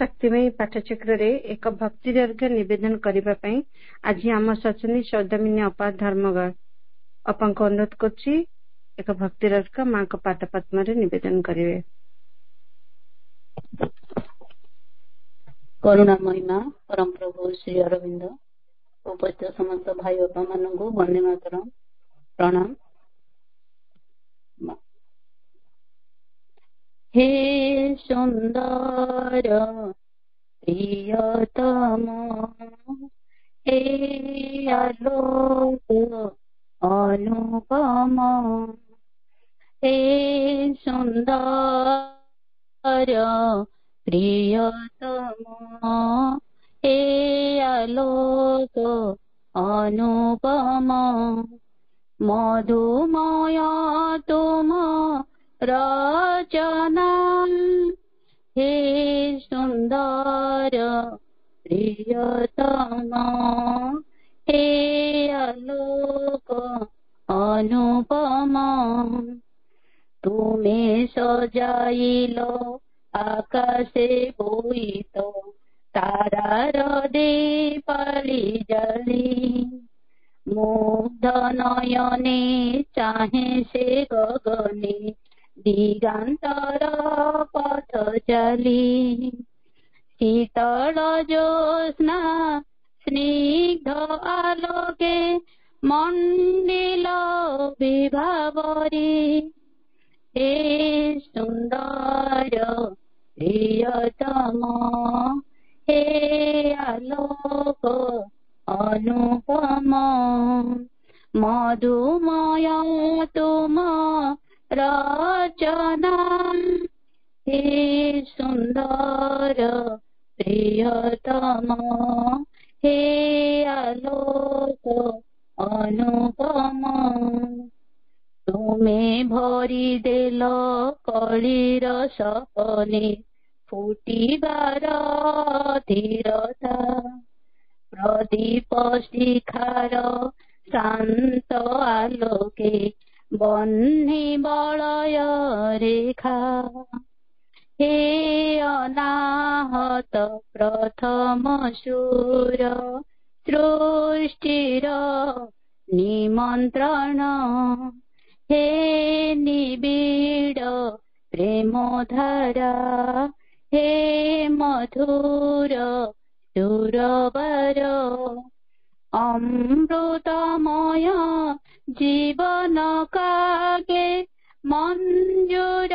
शक्तिमयी पाठचक्र रे एक भक्ति अर्घ्य निवेदन करबा पई आज आम सचनी सौदामिनी अपा धर्मगढ़ अपन को अनुरोध करछि एक भक्ति अर्घ्य मां को पाद पद्म रे निवेदन करिवे। करुणा महिमा परम प्रभु श्री अरविंद उपस्थित समस्त भाई बापा मानू वंदे मातरम प्रणाम। हे सुंदर प्रियतम हे आलोक अनुपम हे सुंदर प्रियतम हे आलोक अनुपम मधुमय तुम रचना हे सुंदर प्रियतम हे आलोक अनुपम तुम्हें सजाइलो आकाशे बोईत तारार दीपाली जली मुग्ध नयने चाहे से गगने दिगांतर पथ चली शीतल ज्योत्स्ना स्निग्ध आलोके मंडिल विभावरी हे सुंदर प्रियतम हे आलोक अनुपम मधुमय तुम रचना हे सुंदर प्रियतम हे आलोक अनुपम तुम्हें भरी देल कलिर सपने फुटिबार धीरता प्रदीप शिखार शांत आलोके बन्ही बलय रेखा हे अनाहत प्रथम सूर सृष्टिर निमंत्रण हे निबिड़ प्रेम धारा हे मधुर सुरवर अमृतमय जीवन कागे मंजूर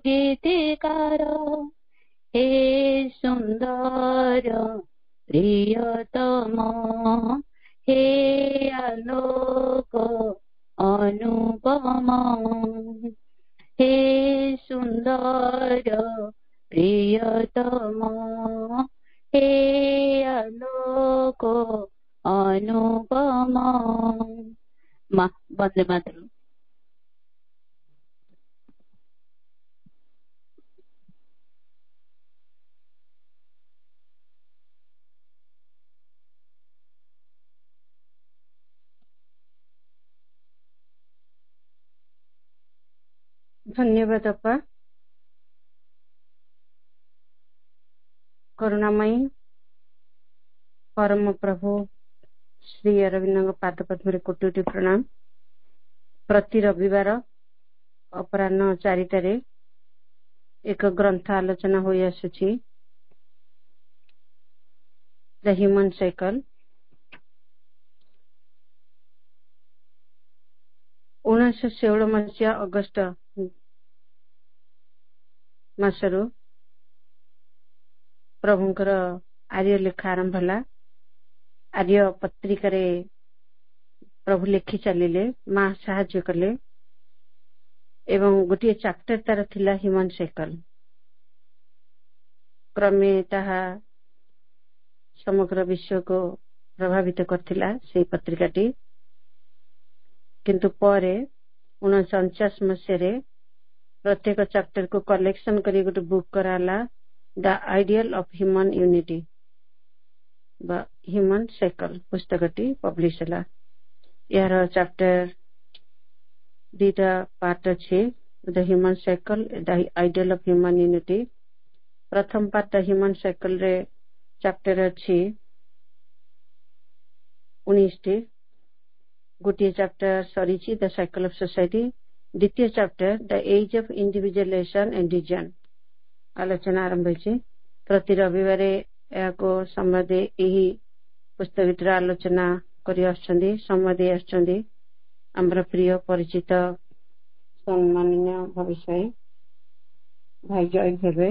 गीतिकार हे सुंदर प्रियतम हे आलोक अनुपम हे सुंदर प्रियतम हे आलोक अनुपम। माँ वंदे मातरम। धन्यवाद अपा। करुणामयी परम प्रभु श्री अरविंद पाद पद्म कोटि प्रणाम। प्रति रविवार अपराह्न 4टारे एक ग्रंथ आलोचना हो आसुची द ह्यूमन साइकिल। 1916 मसीहा अगस्त मासरू प्रभुंकर आर्य लेखा आरंभ होला। आर्य पत्रिका रे प्रभु लेखि चलिले मां साहाय्य कले एवं गोटे चैप्टर तार थिला ह्यूमन साइकिल। क्रमे ताहा समग्र विश्व को प्रभावित करथिला से पत्रिकाटी। किंतु परे 1949 मसीह प्रत्येक चैप्टर को कलेक्शन करी गोटे बुक कराला the ideal of human unity बा ह्यूमन साइकिल पुस्तकटी पब्लिश होला। यार चैप्टर 2टा पार्ट अच्छे the human cycle the ideal of human unity प्रथम पार्ट ह्यूमन साइकिल रे चैप्टर अच्छी 19 गोटे चैप्टर सरी द साइकिल ऑफ सोसाइटी द्वितीय chapter the age of individualisation and division आलोचना आरंभ होइछि प्रति रविवार को समय दे एही पुस्तक आलोचना करि आछंदी समय दे आछंदी हमर प्रिय परिचित सम्माननीय भविष्य भाई जय हेबे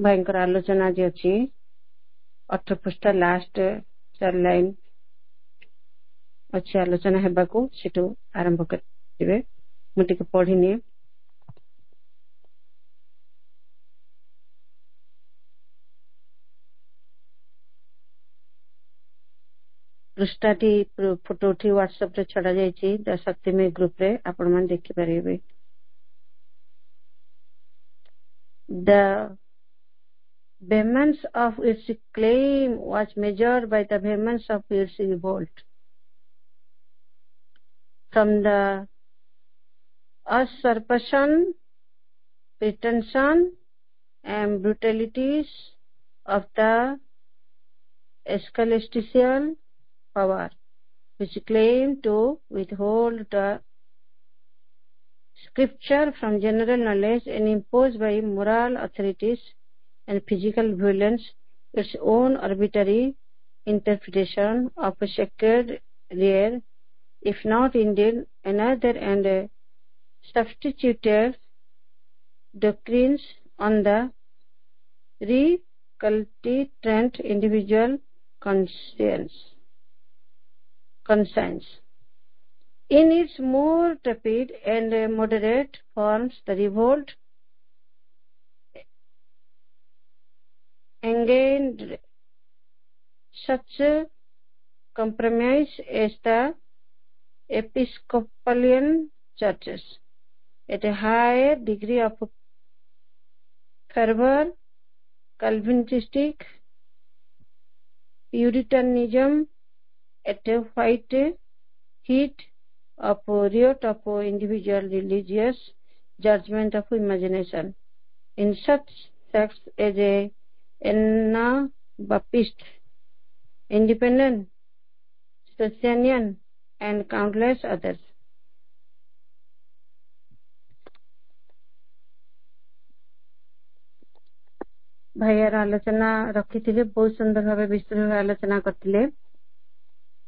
भयंकर आलोचना जे अछि 18 पृष्ठ लास्ट 4 लाइन अच्छी आलोचना हेबाकू सेटू आरंभ करिवे मुटिके पढ़िनी पृष्ठाटी फोटो उठी व्हाट्सएप रे छड़ा जायछि द शक्तिमय ग्रुप रे आपण मन देखि परिबे the vehemence of its claim was measured by the vehemence of its revolt from the usurpation, pretension and brutalities of the ecclesiastical power which claimed to withhold the scripture from general knowledge and imposed by moral authorities and physical violence its own arbitrary interpretation of a sacred rare, if not indeed another, and substituted doctrines on the recalcitrant individual conscience. In its more tepid and moderate forms, the revolt engaged such compromise as the Episcopalian churches at a higher degree of fervor, Calvinistic Puritanism at a white heat of riot of individual religious judgment of imagination. In such sects as a Anabaptist, Independent, Socinian, and countless others. भाईयार आलोचना रखी बहुत सुंदर भाव विस्तृत आलोचना करते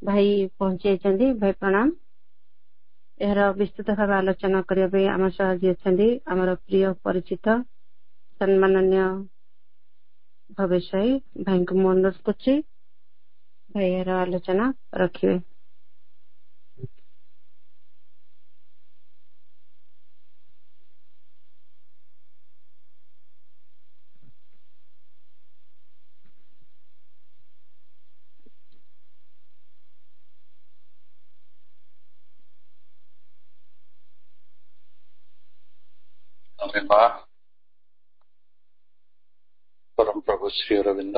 भाई पहुंची भाई प्रणाम यार विस्तृत भाव आलोचना करने आम सह आमर प्रिय परिचित सम्माननीय भविष्य भाई को मैं अनुरोध कर भाई यार आलोचना रखिए परम प्रभु श्री अरविंद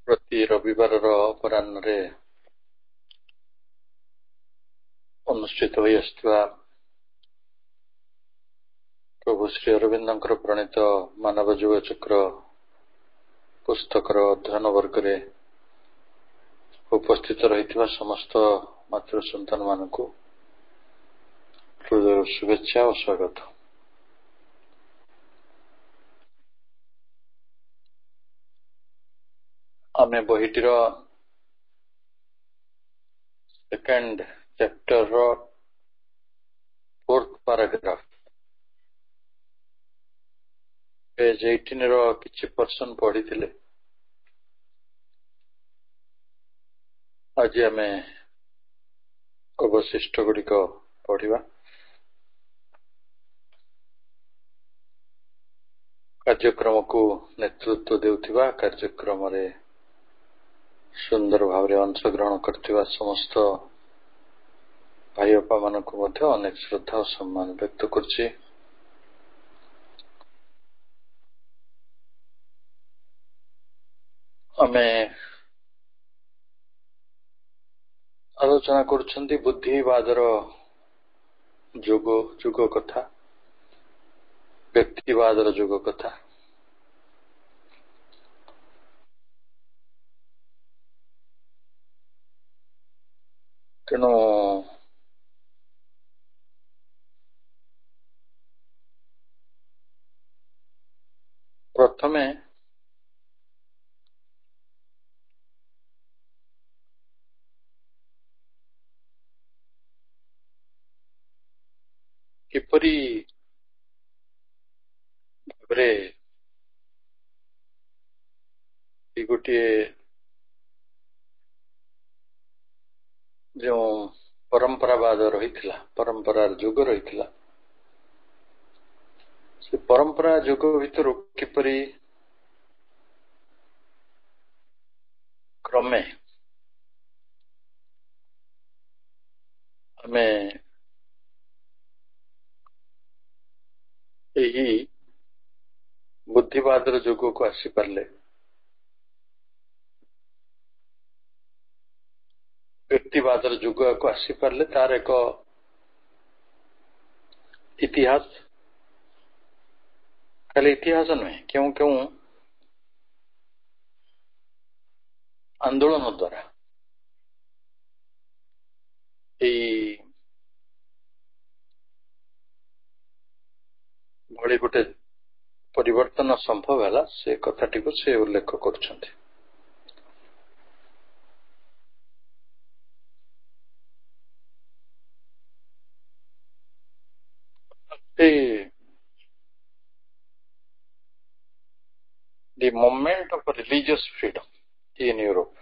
प्रति रविवार अपराह्न अनुष्ठित होई आसुवा प्रभु श्री अरविंद प्रणीत मानव जुग चक्र पुस्तकर अध्ययन वर्ग रे उपस्थित रही समस्त मातृ संतान मानक हृदय शुभेच्छा और स्वागत। आमे बहिटीर second chapter fourth paragraph page 18 किछि पर्सन पढ़ी थिले। आज आमे अवशिष्ट गुड़िक पढ़िबा। कार्यक्रम को नेतृत्व देउथिबा कार्यक्रम रे सुंदर भाव रे अंशग्रहण करथिबा समस्त भाई बापा मानक मध्य अनेक श्रद्धा और सम्मान व्यक्त करछि। आमे आलोचना करुछंती बुद्धिवादर ଯୁଗ କଥା, ବ୍ୟକ୍ତିବାଦର ଯୁଗ କଥା। ତେଣୁ ପ୍ରଥମେ କିପରି ଭାବରେ ଗୋଟିଏ ଯେଉଁ ପରମ୍ପରାବାଦ ରହିଥିଲା, ପରମ୍ପରାର ଯୁଗ ରହିଥିଲା, ସେ ପରମ୍ପରା ଯୁଗ ଭିତରୁ କିପରି କ୍ରମେ ଆମେ ଏହି ବୁଦ୍ଧିବାଦର ଯୁଗକୁ ଆସିପାରିଲେ, ବ୍ୟକ୍ତିବାଦର ଯୁଗକୁ ଆସିପାରିଲେ, ତାର ଏକ ଇତିହାସ, ଖାଲି ଇତିହାସ ନୁହେଁ, କେଉଁ କେଉଁ ଆନ୍ଦୋଳନ ଦ୍ୱାରା ଏଇ ଭଳି ଗୋଟେ ପରିବର୍ତ୍ତନ ସମ୍ଭବ ହେଲା, ସେ କଥାଟିକୁ ସେ ଉଲ୍ଲେଖ କରୁଛନ୍ତି। The moment of religious freedom in Europe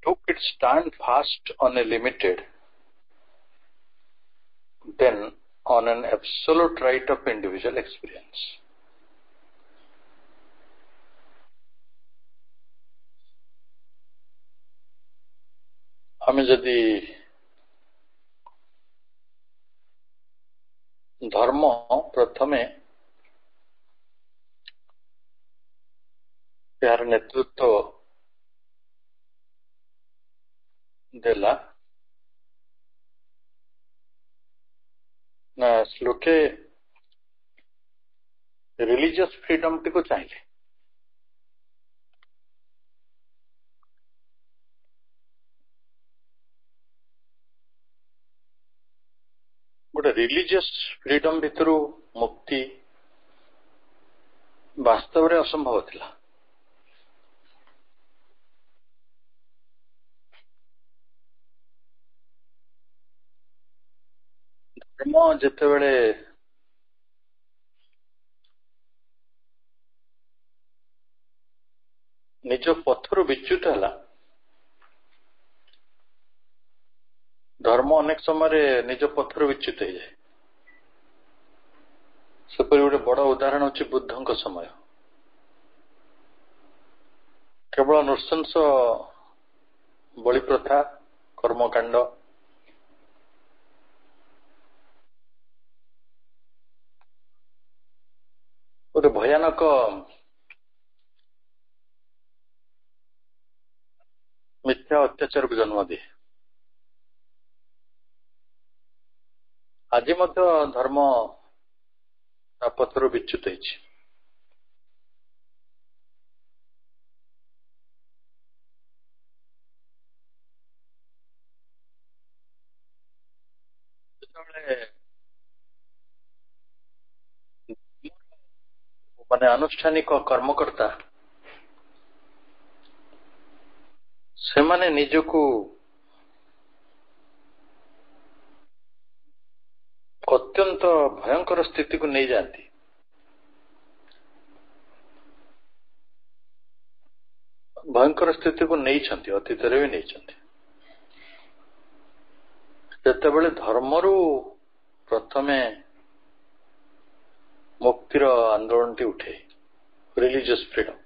took its stand first on a limited, then on an absolute right of individual experience. ଆମେ ଯଦି ଧର୍ମ ପ୍ରଥମେ ଏହାର ନେତୃତ୍ୱ ଦେଲା, ନା ଲୋକେ ରିଲିଜିୟସ୍ ଫ୍ରିଡମଟିକୁ ଚାହିଁଲେ। ଗୋଟେ ରିଲିଜିୟସ୍ ଫ୍ରିଡମ ଭିତରୁ ମୁକ୍ତି ବାସ୍ତବରେ ଅସମ୍ଭବ ଥିଲା। ଧର୍ମ ଯେତେବେଳେ ନିଜ ପଥରୁ ବିଚ୍ୟୁତ ହେଲା, ଧର୍ମ ଅନେକ ସମୟରେ ନିଜ ପଥରୁ ବିଚ୍ୟୁତ ହେଇଯାଏ। ସେପରି ଗୋଟେ ବଡ ଉଦାହରଣ ହେଉଛି ବୁଦ୍ଧଙ୍କ ସମୟ। କେବଳ ନୃଶଂସ ବଳି ପ୍ରଥା, କର୍ମକାଣ୍ଡ, ଗୋଟେ ଭୟାନକ ମିଥ୍ୟା ଅତ୍ୟାଚାରକୁ ଜନ୍ମ ଦିଏ। ଆଜି ମଧ୍ୟ ଧର୍ମ ତା ପଥରୁ ବିଚ୍ୟୁତ ହେଇଛି। ଯେତେବେଳେ ମାନେ ଆନୁଷ୍ଠାନିକ କର୍ମକର୍ତ୍ତା ସେମାନେ ନିଜକୁ ଅତ୍ୟନ୍ତ ଭୟଙ୍କର ସ୍ଥିତିକୁ ନେଇଯାଆନ୍ତି। ଭୟଙ୍କର ସ୍ଥିତିକୁ ନେଇଛନ୍ତି, ଅତୀତରେ ବି ନେଇଛନ୍ତି। ଯେତେବେଳେ ଧର୍ମରୁ ପ୍ରଥମେ ମୁକ୍ତିର ଆନ୍ଦୋଳନଟି ଉଠେ, ରିଲିଜିୟସ୍ ଫ୍ରିଡମ,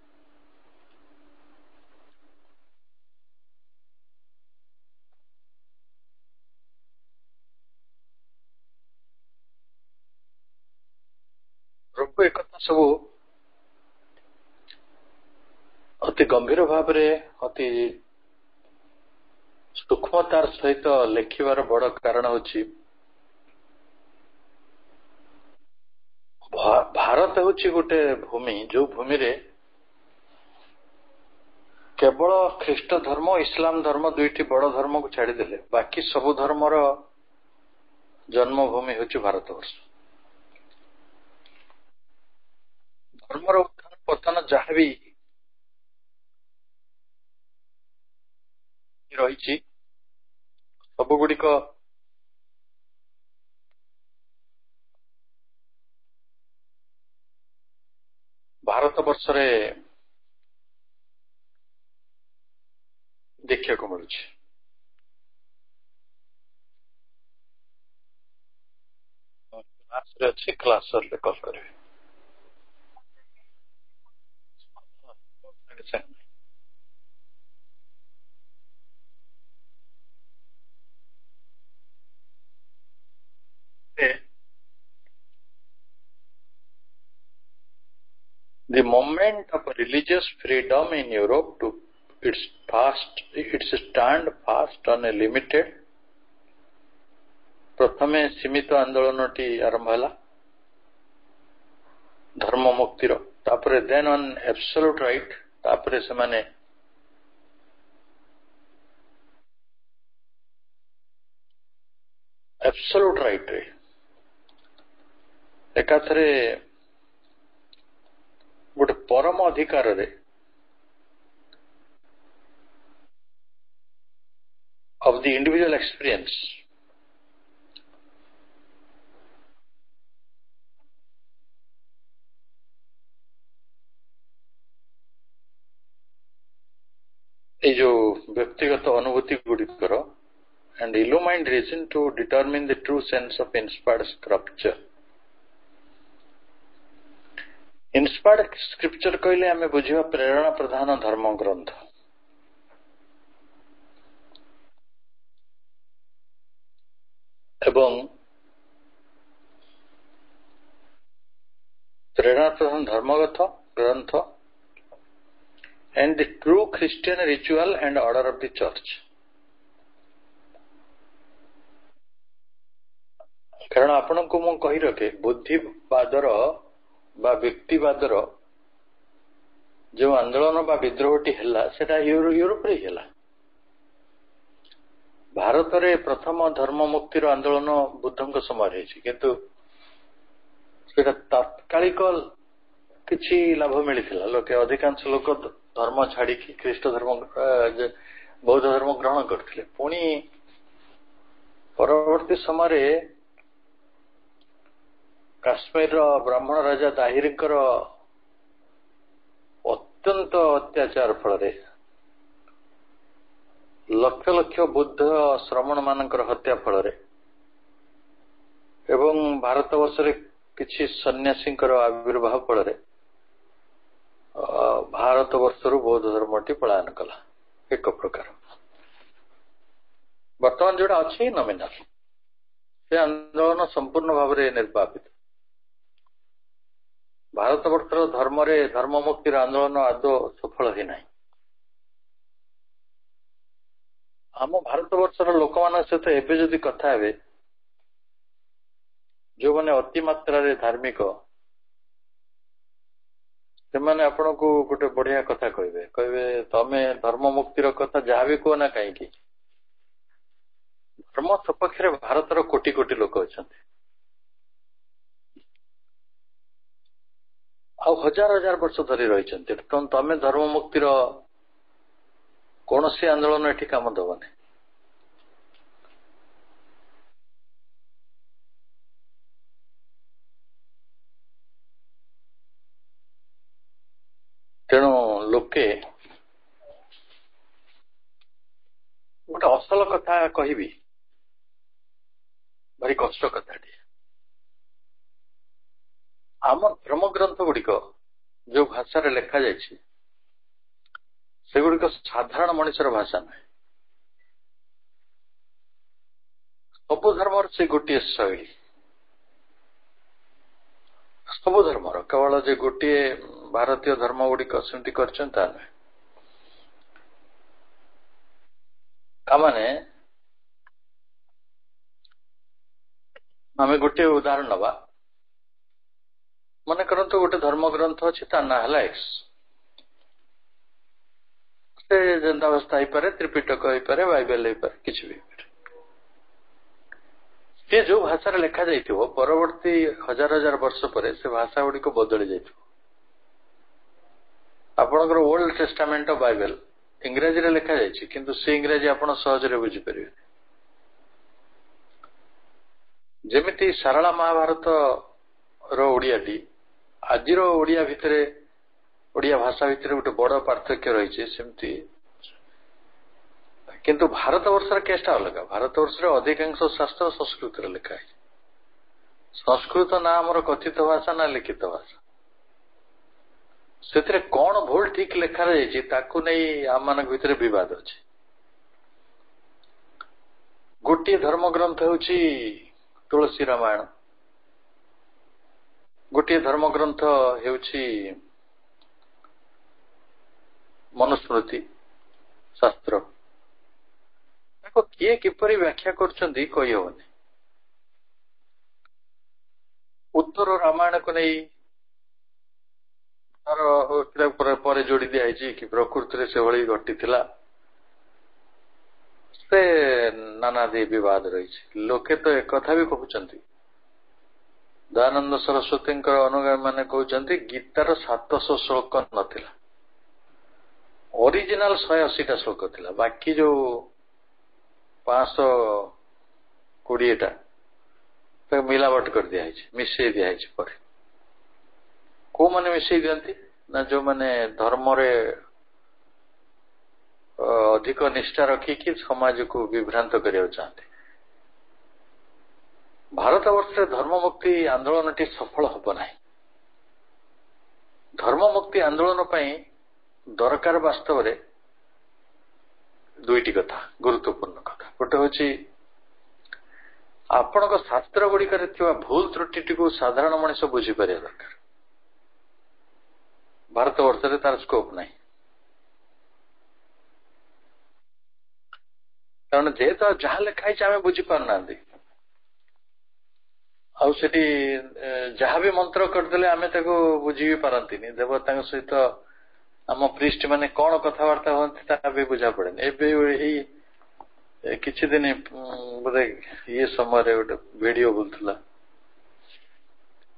ପ୍ରଭୁ ଏକଥା ସବୁ ଅତି ଗମ୍ଭୀର ଭାବରେ, ଅତି ସୂକ୍ଷ୍ମତାର ସହିତ ଲେଖିବାର ବଡ଼ କାରଣ ହେଉଛି ଭାରତ ହେଉଛି ଗୋଟେ ଭୂମି ଯୋଉ ଭୂମିରେ କେବଳ ଖ୍ରୀଷ୍ଟ ଧର୍ମ ଇସଲାମ ଧର୍ମ ଦୁଇଟି ବଡ଼ ଧର୍ମକୁ ଛାଡ଼ିଦେଲେ ବାକି ସବୁ ଧର୍ମର ଜନ୍ମଭୂମି ହେଉଛି ଭାରତବର୍ଷ। ଧର୍ମର ଉତ୍ଥାନ ପତନ ଯାହାବି ରହିଛି ସବୁଗୁଡ଼ିକ ଭାରତବର୍ଷରେ ଦେଖିବାକୁ ମିଳୁଛି। କ୍ଲାସରେ ଅଛି, କ୍ଲାସ ସରିଲେ କଲ୍ କରିବେ। The moment of religious freedom in Europe to its stand fast on a limited प्रथमे सीमित आंदोलनटी आरंभ है धर्म मुक्तिर तापरे देन ऑन एब्सोल्यूट राइट तापरे से माने एब्सोल्यूट राइट रे एकाथरे गोटे परम अधिकार रे of the individual experience ये जो व्यक्तिगत अनुभूति गुड़िकर and illumined reason to determine the true sense of inspired scripture. Inspired scripture कहले हमें बुझिबा प्रेरणा प्रधान धर्म ग्रंथ एवं प्रेरणा प्रधान धर्मगत ग्रंथ and the true Christian ritual and order of the church. कारण आपण को मु कहि रखे बुद्धिवादर बा व्यक्तिवादर जो आंदोलन बा विद्रोहटी हैला सेटा यूरोप रे हैला। भारत रे प्रथम धर्म मुक्तिर आंदोलन बुद्धଙ୍କ ସମୟରେ ହେଇଛି କିନ୍ତୁ ସେଟା तात्कालिक କିଛି ଲାଭ ମିଳିଥିଲା ଲୋକେ ଅଧିକାଂଶ ଲୋକ धर्म छाड़ी ख्रीष्ट धर्म बौद्ध धर्म ग्रहण करते पुणी परवर्ती समय काश्मीर ब्राह्मण राजा दाहिर अत्यंत अत्याचार फल लक्ष लक्ष बुद्ध श्रमण मान हत्या फल एवं भारतवर्ष किसी सन्यासी आविर्भाव फल भारत वर्षरु बौद्ध धर्मटी पलायन कला एक प्रकार वर्तमान जोड़ा अच्छी नॉमिनल से आंदोलन संपूर्ण भाव में निर्वापित भारत वर्षर धर्म रे धर्म मुक्तिर आंदोलन आदौ सफल ही नहीं। आम भारत वर्षर लोक मान सहित एबे जदि कथा हेबे जो माने अति मात्रा रे धार्मिक से माने आपण को गोटे बढ़िया कथा कहबे कहबे तमे धर्म मुक्तिर कथा जहाँ भी कहो ना कहीं धर्म सपक्ष भारतर कोटि कोटि लोक अच्छा हजार हजार वर्ष धरी रही तमे धर्म मुक्तिर कौन सी आंदोलन एठी काम दबनी। तेणु लोके गोटे असल कथा कहबी भारी कष्ट कथा आम धर्म ग्रंथ गुड़िक जो भाषा लेखा जाइए सेगुड़िक साधारण मनुष्यर भाषा नुहे सबु धर्मर से गोटे शैली सबु धर्मर केवल जे गोटे भारतीय धर्म गुड़िक सेमती कर तामाने आमे गोटे उदाहरण नवा मन करंतु गोटे धर्म ग्रंथ अच्छी ता ना हला एक्स से जनतावस्था ही पारे त्रिपिटक ही पारे बाइबल ही पारे किसी भी से जो भाषा लेखा जाइथिबो परवर्ती हजार हजार वर्ष पर से भाषा गुडी को बदली जाइथिबो आपनकर ओल्ड टेस्टामेंट ऑफ बाइबल इंग्रजी रे लेखा जाइछि किंतु से इंग्रजी आपण सहज रे बुझी परिबे जेमिति सरला महाभारत रो ओडियाटी आजिर ओडिया भितरे ओडिया भाषा भितरे गोटे बड़ पार्थक्य रही सेमती किंतु भारत वर्ष केसटा अलग भारत वर्ष अधिकांश शास्त्र संस्कृत लिखा है संस्कृत ना आमर कथित भाषा ना लिखित भाषा से कौन भूल ठीक लेखा नहीं आम मान भीतर विवाद अच्छे गोटे धर्म ग्रंथ हूँ तुलसी रामायण गोटे धर्म ग्रंथ हेउछि मनुस्मृति शास्त्र किए किपरि व्याख्या करछन्ती कहि होनी उत्तर रामायण को नहीं तार जोड़ी दिखाई कि प्रकृति से भली घटी थिला से नानादी विवाद रही लोके तो एक कथा भी कहउछन्ती दयानंद सरस्वती अनुगामी माने कहउछन्ती गीतार 700 श्लोक नथिला ओरिजिनल 180 श्लोक थिला बाकी जो 520 टा मिलावट कर दिया मिसई दिया पर को माने मिसई दियंती ना जो माने धर्म रे अधिक निष्ठा रखिकी समाज को विभ्रांत करिया चाहते भारत वर्ष धर्म मुक्ति आंदोलन टी सफल हब नहीं धर्म मुक्ति आंदोलन पई दरकार वास्तव रे दुईटी कथा गुरुत्वपूर्ण कथा गोटे हूँ आपण शास्त्र गुड़िकर भूल त्रुटि को साधारण मनुष्य बुझीपर दरकार भारत वर्ष तार स्कोप नहीं कारण जेहेतु जहाँ लिखाई आम बुझीपारना जहाँ भी मंत्र करदे आम बुझी भी पारती देवता सहित आम प्रिस्ट माने कौन कथबार्ता होती भी बुझा पड़े किछि दिन बोधे ये समय गोटे वीडियो बोलुला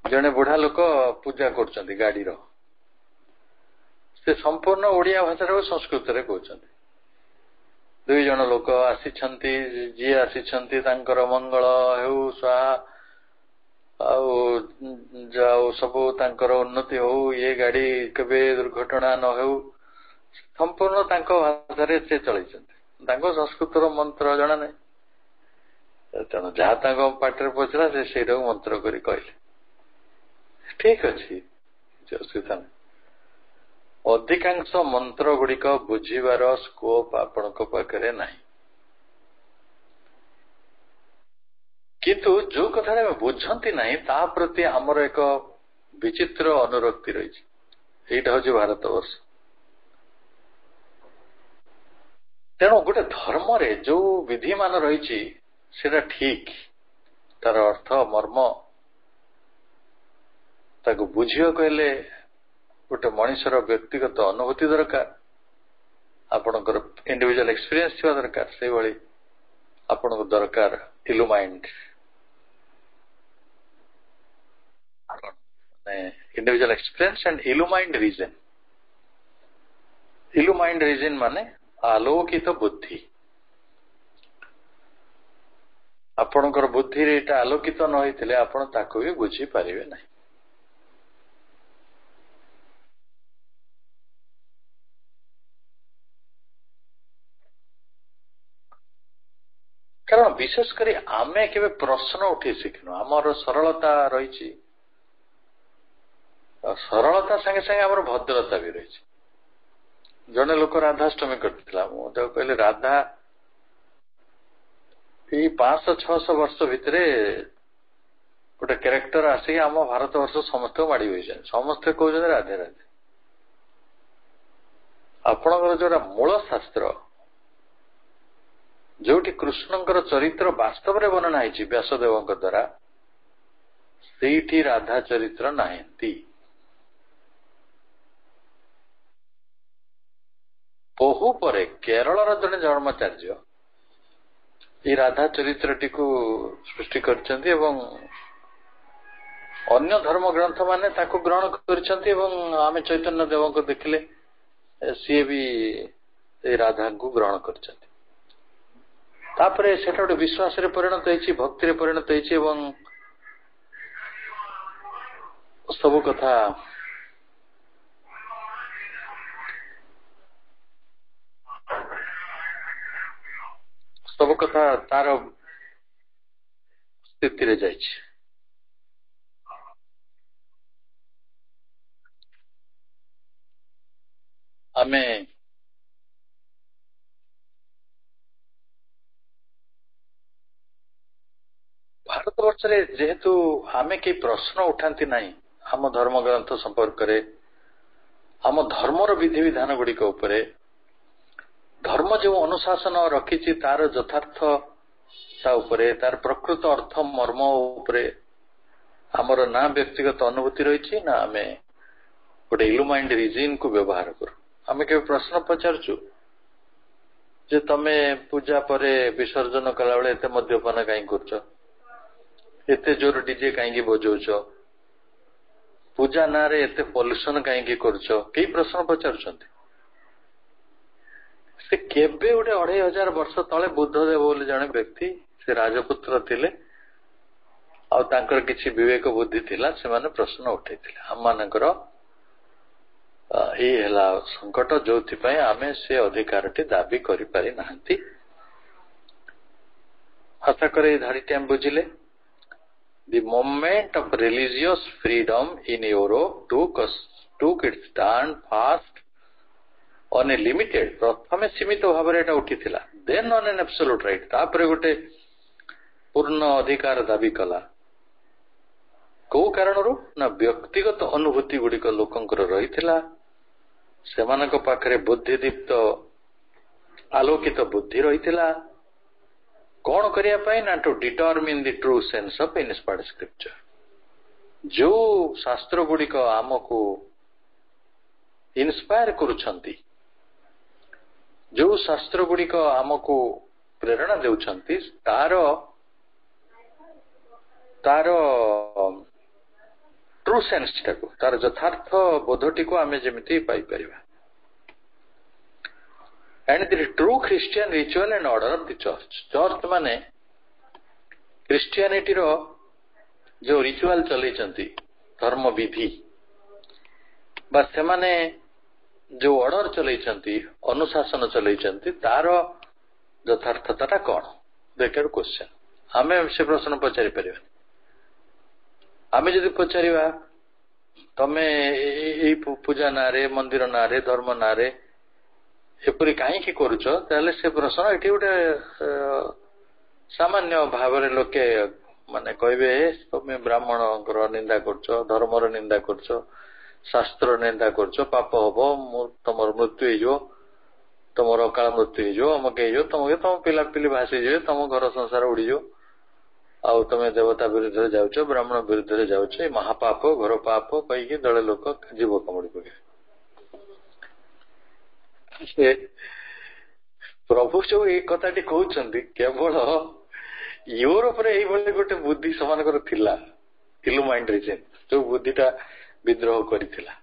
जड़े बुढ़ा लोक पूजा कर गाड़ी से संपूर्ण ओडिया भाषा संस्कृत रे कहते दुई जन लोक आसी जी आसी मंगल हेउ स्वाहा आउ सबू तांकर उन्नति हो ये गाड़ी केबे दुर्घटना न हो संपूर्ण भाषा से चलती संस्कृत मंत्र जना नहीं तेणु जहाँ पाटे पचला से मंत्र कर कहले ठीक अच्छे असुविधा नहीं अधिकांश मंत्र गुड़िक बुझीबार स्कोप आपण पाखे नहीं किंतु जो कथा बुझती नहीं ता प्रति आमर एक विचित्र अनुरक्ति रही हूँ भारत वर्ष तेणु गोटे धर्म रे जो विधि मान रही ठीक तार अर्थ मर्म ताको बुझिया कहले गोटे मनुष्यर व्यक्तिगत अनुभूति दरकार आपणकर इंडिविजुअल एक्सपीरियंस थी दरकार से भाई आपन को दरकार इलुमाइंड इंडिविजुअल एक्सपीरियंस एंड इलुमाइंड रीजन माने आलोकित बुद्धि आपणकर बुद्धि एटा आलोकित न होइतिले आपण ताको भी बुझी पारिबे नहीं कारण विशेष करी आमे केबे प्रश्न उठी शिखनु आमर सरलता रही सरलता संगे संगे आमर भद्रता भी रही जने लोक राधाष्टमी करथिला मु तो कहले राधा ये 500-600 वर्ष भितरे गोटे कैरेक्टर आसी आम भारत वर्ष समस्त माड़ी हुई समस्ते कहते राधे राधे आपणकर जो मूल शास्त्र जोटी कृष्णंकर चरित्र वास्तव में वर्णना है व्यासदेव द्वारा सेठी राधा चरित्र नाहंती। बहु पर केरल जड़े धर्माचार्य ये राधा चरित्रटी को सृष्टि करछन्ति एवं अन्य धर्म ग्रंथ माने ताको ग्रहण करछन्ति एवं आमे चैतन्य देव को देखले सी भी राधा को ग्रहण करछन्ति। तापरे सेटा गोटे विश्वास रे परिणत होइछि, भक्ति रे परिणत होइछि एवं सब कथा तार स्थिति रे जाइछि। आमे भारतवर्ष रे जेहेतु आमे के प्रश्न उठांती नहीं आम धर्म ग्रंथ संपर्क रे, आम धर्मर विधि विधान गुड़िक उपरे, धर्म जो अनुशासन रखी तार यथार्थता उपरे, तार प्रकृत अर्थ मर्म उपरे आमर ना व्यक्तिगत अनुभूति रही ना आमे गोटे इलुमाइंड रीजन को व्यवहार करू। आमे के प्रश्न पचारचु जे तमे पूजा परे विसर्जन कला बेले एते मद्यपान कहीं करछ, एते जोर डीजे कहीं बजाउछ, पूजा ना रे एते पॉल्यूशन कहीं करछ, कई प्रश्न पचारुछन्ति। से केबे गोटे 2500 वर्ष तले बुद्धदेव बोले जने व्यक्ति से राजपुत्र थिले आ तांकर किछि विवेक बुद्धि थिला, से माने प्रश्न उठैथिले। हम मानकर ए हला संकट जोथि पय आमे से अधिकारटी दाबी करि पारि नाहंती। आशा करे धारी time बुझिले। The moment of religious freedom in Europe took its stand fast on a limited, प्रथमे सीमित भाव रे एटा उठी थिला, then on an absolute right, तापरे गोटे पूर्ण अधिकार दाबी कला। को कारणरू ना व्यक्तिगत अनुभूति गुड़िक लोकंकर रही थिला, सेमानक पाखरे बुद्धिदीप्त आलोकित बुद्धि रही थिला। कौन करिया पाई ना to determine the true sense of inspired scripture. जो शास्त्र गुड़िक आमको इंस्पायर करुछंती, जो शास्त्र गुड़िक आमको प्रेरणा देउछंती, तारो ट्रू सेंस टाको, तार यथार्थ बोधटी को आमे जेमिति पाई परिबा। And the true Christian ritual and order of the church. Church माने क्रिश्चियनिटी रो जो रिचुअल चले चंती, धर्म विधि, बस से माने जो ऑर्डर चले चंती, अनुशासन चले चंती, तारो यथार्थता कौन? बेकार क्वेश्चन। हमें से प्रश्न पचारि परिबा। हमें यदि पचारिबा तमे ए पूजा नारे, मंदिर नारे, धर्म नारे एपरी कहीं करुच, से प्रश्न ये गोटे सामान्य भाव लोके माने कहबे तुम ब्राह्मण निंदा करछ, धर्मर निंदा करछ, शास्त्र निंदा करछ, पाप हम, तुम मृत्यु हो, तुम अकाल मृत्यु हो, अमके हो, तुम पिला पिली भासी जाए, तुम घर संसार उड़ी जाओ, आउ तुम देवता विरुद्ध जाउछ, ब्राह्मण विरुद्ध जाउछ, महापाप घर पाप कहीकि दले लोक जीव कमड़ी पके। प्रभु जो ये कथाटी कहउछन्ति केवल यूरोप रे एई भले गोटे बुद्धि समानकर थिला, इलुमाइंड रीजन जो बुद्धिटा विद्रोह करिथिला।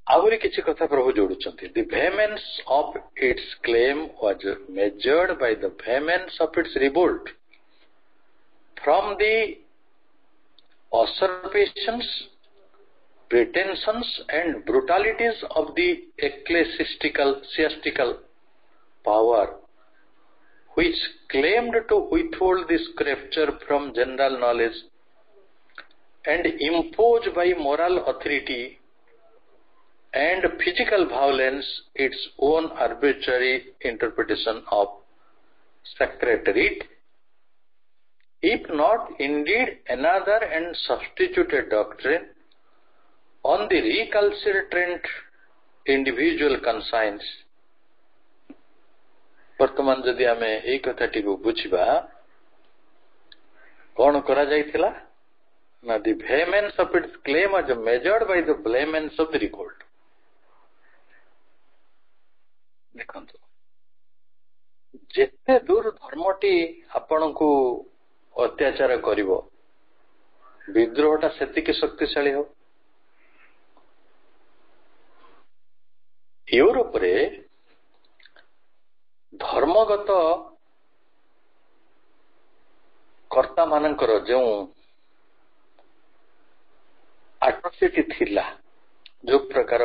आहुरी किछि कथा प्रभु जोडुछन्ति। The vehemence of its claim was measured by the vehemence of its revolt from the usurpations, pretensions and brutalities of the ecclesiastical power, which claimed to withhold the scripture from general knowledge and impose by moral authority and physical violence its own arbitrary interpretation of sacred rite, if not indeed another and substituted doctrine on the recalcitrant individual conscience वर्तमान जदि आमे एई कथाटी को बुझिबा कौन करा जाइथिला ना the vehemence of its claim was measured by the vehemence of the record. देखंतु जेते दूर धर्मटी आपण को अत्याचार करिवो विद्रोहटा सेतिके शक्तिशाली हो। यूरोप रे धर्मगत कर्ता मानकर जो आट्रोसिटी थिला जो प्रकार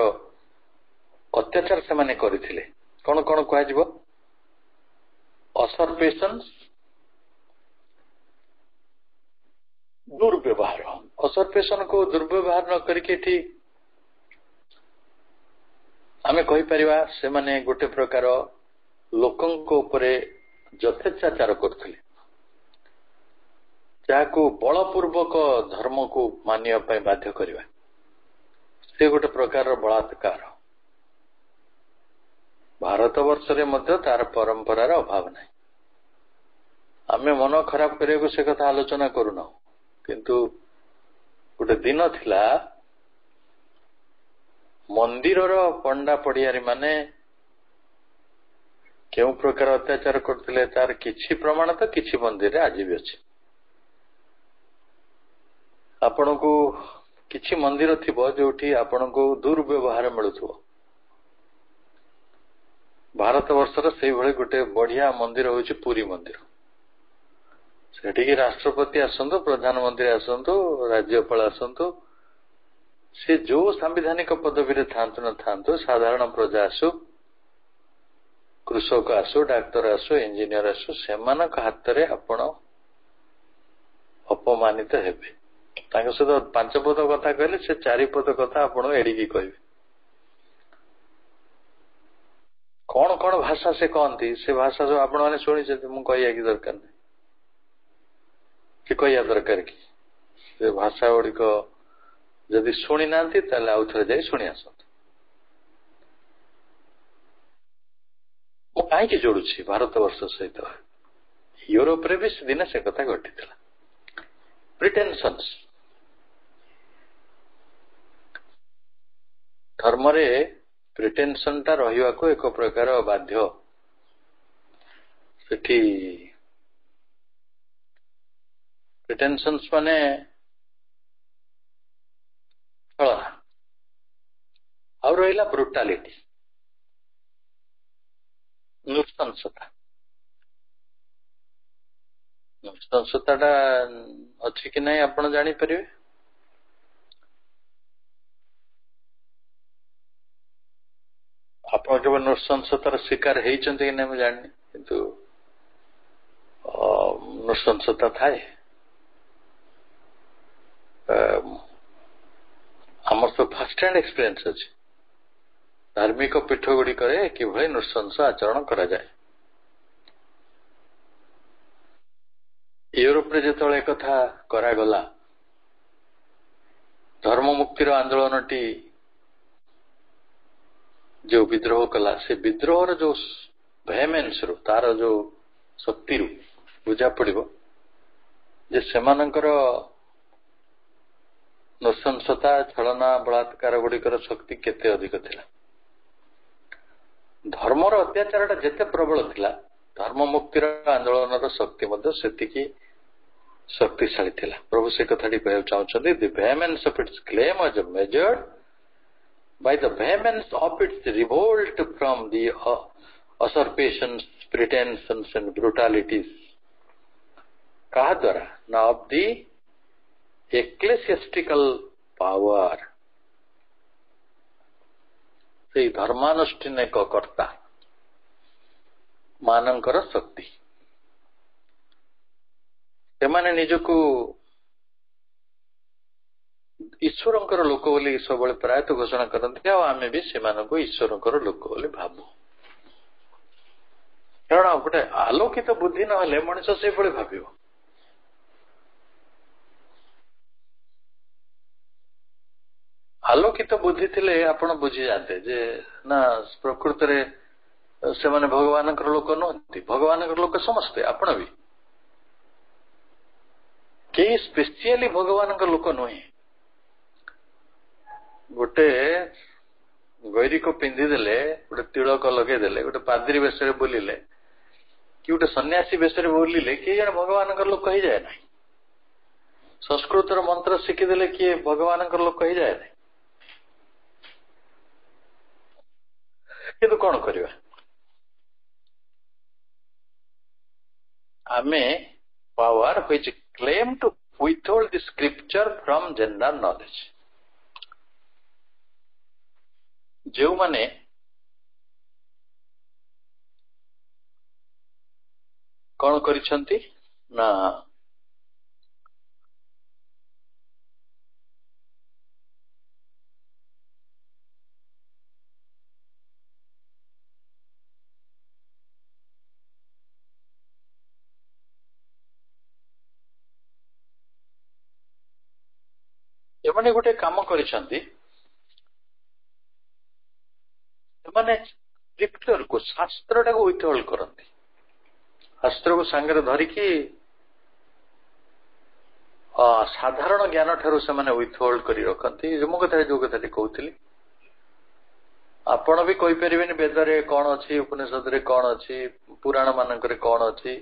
अत्याचार से माने करिथिले कौन कौन कह असर्पेशन दुर्व्यवहार। असर्पेशन को दुर्व्यवहार न करके आमे कहि परिबा से माने गोटे प्रकार लोकंक उपरे यथेच्छाचार करथिले जाको बलपूर्वक धर्म को मानिया पय बाध्य करिबा से गोटे प्रकार बलात्कार। भारत वर्ष रे मध्य तार परंपरार अभाव नहीं। आमे मन खराब करिया से कथा आलोचना करूना किंतु गोटे दिन थिला मंदिर पंडा पड़ियारी माने क्यों प्रकार अत्याचार करथिले तार किछि प्रमाण तो किछि मंदिर आज भी अछि। आपण को किछि मंदिर थिबो जोठी आपण को दुर्व्यवहार मिलुथबो। भारत वर्षर से भली गोटे बढ़िया मंदिर होछि पुरी मंदिर। सेठी राष्ट्रपति आसंतु प्रधानमंत्री आसंतु राज्यपाल आसंतु से जो संवैधानिक पदवी रे थांतु न थांतु साधारण प्रजा आसु कृषक आसु डाक्टर आसु इंजीनियर आसु सेमानक हाथ रे आपण अपमानित हेबे। तांको सहित 5 पद कथा कहले से 4 पद कथा आपण एडिकी कहबे। कौन कौन भाषा से कहती से भाषा जो आपण माने शुणी मु कहिया कि दरकार नहीं कि कहिया दरकार कि से भाषा गुड़िक जदि शुणी ना आउ थे जाई शुणी आस कहीं जोड़ुछि भारत वर्ष सहित यूरोप रे भी दिन से कथा घटी प्रिटेंशंस धर्म रे प्रिटेंशन टा रहिवा को एक प्रकार बाध्य सेठी प्रिटेंशंस माने छलना और रहिला ब्रुटालिटी नृशंसता। नृशंसता अच्छी कि नहीं आपण जानी परिवे। आपण केवल नृशंसतार शिकार होइचंती कि नहीं मैं जानी किंतु नृशंसता थाए आमर तो फर्स्ट हैंड एक्सपीरियंस अच्छे धार्मिक पीठ गुड़िक किभली नृशंस आचरण करा जाए। यूरोप रे जेतळे कथा करागला धर्म मुक्तिर आंदोलन टी जो विद्रोह कला से विद्रोह जो वेहेमेंस रो तार जो शक्ति रू बुझा पड़िबो जे सेमानकर नृशंसता छलना बलात्कार गुड़िकर शक्ति केते अधिक थिला। धर्मर अत्याचार जेते प्रबल थिला धर्म मुक्तिर आंदोलन शक्ति मध्य सेतिकी शक्तिशाली थिला। प्रभु से कथाटी कहू चाहते the vehemence of its claim was measured by the vehemence of its revolt from the usurpations, pretensions and brutalities कहा द्वारा ना of the ecclesiastical power से धर्मानुष्ठानिक कर्ता मानकर शक्ति सेमाने निजको ईश्वरंकर लोक बोली सब प्रायत घोषणा करते आमे भी सेमानको ईश्वरंकर लोक बोली भाबु कारण गोटे आलोकित बुद्धि नहले मनुष्य से भाविव। ଆଲୋକିତ ବୁଦ୍ଧି ଥିଲେ ଆପଣ ବୁଝି ଯାଆନ୍ତେ ଯେ ନା ପ୍ରକୃତରେ ସେମାନେ ଭଗବାନଙ୍କର ଲୋକ ନୁହନ୍ତି। ଭଗବାନଙ୍କର ଲୋକ ସମସ୍ତେ, ଆପଣ ବି କେହି ସ୍ପେସିଆଲି ଭଗବାନଙ୍କ ଲୋକ ନୁହେଁ। ଗୋଟେ ଗୈରିକ ପିନ୍ଧିଦେଲେ, ଗୋଟେ ତିଳକ ଲଗେଇଦେଲେ, ଗୋଟେ ପାଦ୍ରୀ ବେଶରେ ବୁଲିଲେ କି ଗୋଟେ ସନ୍ନ୍ୟାସୀ ବେଶରେ ବୁଲିଲେ କିଏ ଜଣେ ଭଗବାନଙ୍କର ଲୋକ ହେଇଯାଏ ନାହିଁ। ସଂସ୍କୃତର ମନ୍ତ୍ର ଶିଖିଦେଲେ କିଏ ଭଗବାନଙ୍କର ଲୋକ ହେଇଯାଏ ନାହିଁ। କିନ୍ତୁ କଣ କରିବା, ଆମେ power which claim to withhold the scripture from general knowledge, ଯେଉଁମାନେ କଣ କରିଛନ୍ତି ନା ଏମାନେ ଗୋଟେ କାମ କରିଛନ୍ତି, ସେମାନେ ସ୍କ୍ରିପ୍ଚରକୁ, ଶାସ୍ତ୍ରଟାକୁ ୱିଥହୋଲ୍ଡ କରନ୍ତି। ଶାସ୍ତ୍ରକୁ ସାଙ୍ଗରେ ଧରିକି ସାଧାରଣ ଜ୍ଞାନ ଠାରୁ ସେମାନେ ୱିଥହୋଲ୍ଡ କରି ରଖନ୍ତି। ମୋ କଥାରେ ଯୋଉ କଥାଟି କହୁଥିଲି, ଆପଣ ବି କହିପାରିବେନି ବେଦରେ କଣ ଅଛି, ଉପନିଷଦରେ କଣ ଅଛି, ପୁରାଣ ମାନଙ୍କରେ କଣ ଅଛି,